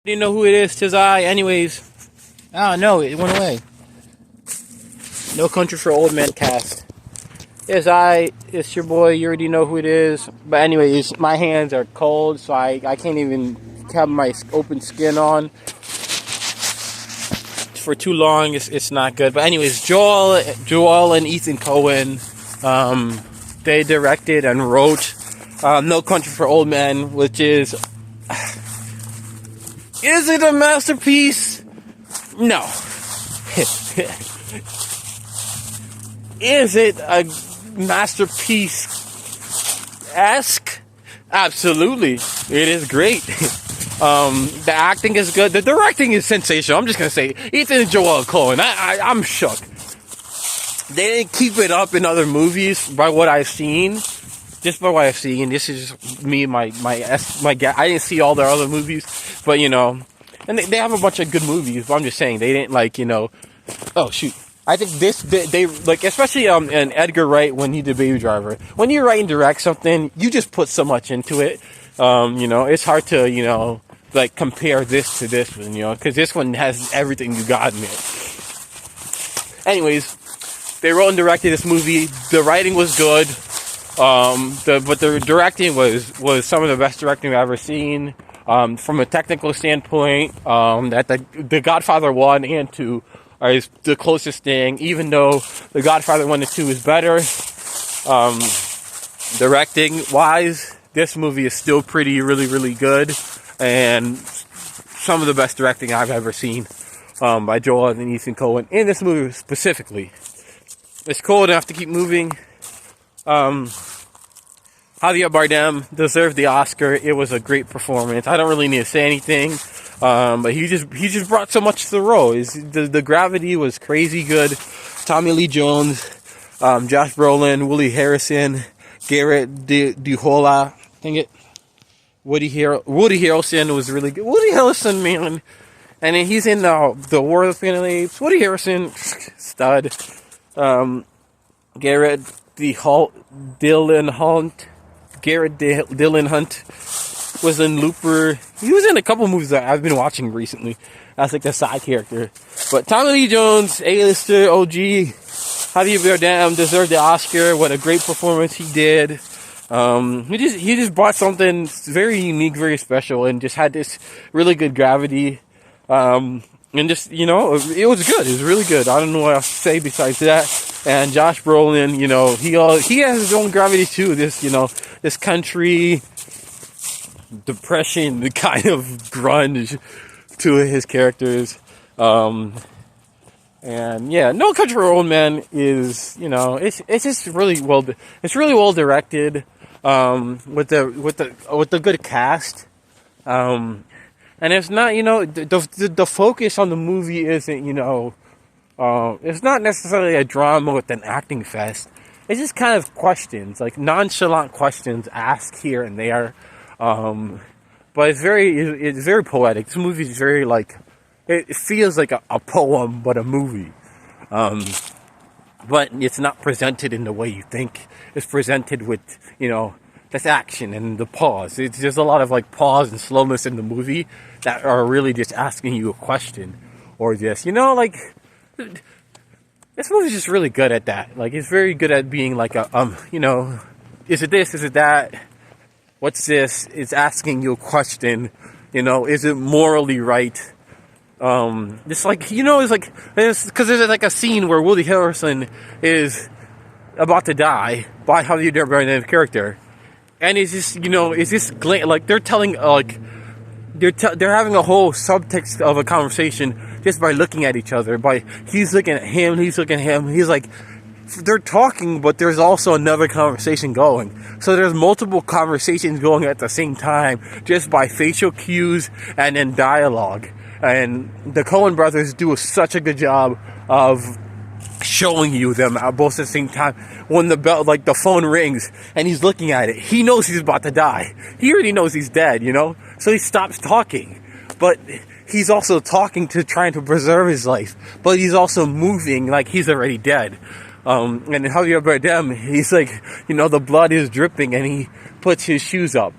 Didn't know who it is, tis I. Anyways, no, it went away. No Country for Old Men cast. It's I. It's your boy. You already know who it is. But anyways, my hands are cold, so I can't even have my open skin on for too long. It's not good. But anyways, Joel and Ethan Coen, they directed and wrote No Country for Old Men, which is it a masterpiece? No. Is it a masterpiece-esque? Absolutely. It is great. The acting is good. The directing is sensational. I'm just going to say, Ethan and Joel Coen, I'm shook. They didn't keep it up in other movies by what I've seen. Just by what I've seen. This is just me, my I didn't see all their other movies, but, and they have a bunch of good movies, but I'm just saying, they didn't, oh, shoot. I think they especially in Edgar Wright when he did Baby Driver. When you write and direct something, you just put so much into it. It's hard to, compare this to this one, because this one has everything you got in it. Anyways, they wrote and directed this movie. The writing was good. But the directing was some of the best directing I've ever seen. From a technical standpoint, that the Godfather 1 and 2 is the closest thing, even though The Godfather 1 and 2 is better. Directing wise, this movie is still really good, and some of the best directing I've ever seen by Joel and Ethan Coen in this movie specifically. It's cool enough to keep moving. Javier Bardem deserved the Oscar. It was a great performance. I don't really need to say anything, but he just brought so much to the role. The gravity was crazy good. Tommy Lee Jones, Josh Brolin, Woody Harrelson, Garrett Dijola, Woody Harrelson was really good. Woody Harrelson, man, and then he's in the War of the Planet of the Apes. Woody Harrelson, stud. Garrett Dylan Hunt was in Looper. He was in a couple movies that I've been watching recently as a side character. But Tommy Lee Jones, A-lister, OG, Javier Bardem deserved the Oscar. What a great performance he did. He just brought something very unique, very special, and just had this really good gravity. And just, it was good. It was really good. I don't know what else to say besides that. And Josh Brolin, he has his own gravity too. This country depression, the kind of grunge to his characters. And yeah, No Country for Old Men is, it's just really well directed, with the good cast. And it's not, the focus on the movie isn't, it's not necessarily a drama with an acting fest. It's just kind of questions, like nonchalant questions asked here and there. But it's very poetic. This movie is very it feels like a poem, but a movie. But it's not presented in the way you think. It's presented with, this action and the pause. There's a lot of pause and slowness in the movie that are really just asking you a question, or just, this movie's just really good at that. It's very good at being is it this? Is it that? What's this? It's asking you a question. Is it morally right? It's because there's a scene where Woody Harrelson is about to die by Javier Bardem's character, and it's just, they're telling they're having a whole subtext of a conversation just by looking at each other. He's looking at him, he's looking at him. He's they're talking, but there's also another conversation going. So there's multiple conversations going at the same time, just by facial cues and then dialogue. And the Coen brothers do such a good job of showing you them both at the same time. When the bell, the phone rings and he's looking at it, he knows he's about to die. He already knows he's dead, so he stops talking. But he's also talking to trying to preserve his life, but he's also moving like he's already dead. And Javier Bardem, he's the blood is dripping, and he puts his shoes up.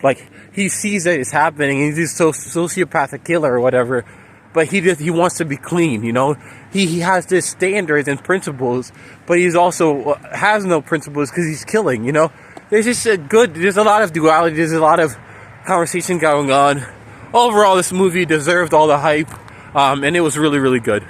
he sees that it's happening, and he's this sociopathic killer or whatever, but he wants to be clean, you know. He has this standards and principles, but he's also has no principles because he's killing, you know. There's just there's a lot of duality, there's a lot of conversation going on. Overall, this movie deserved all the hype, and it was really, really good.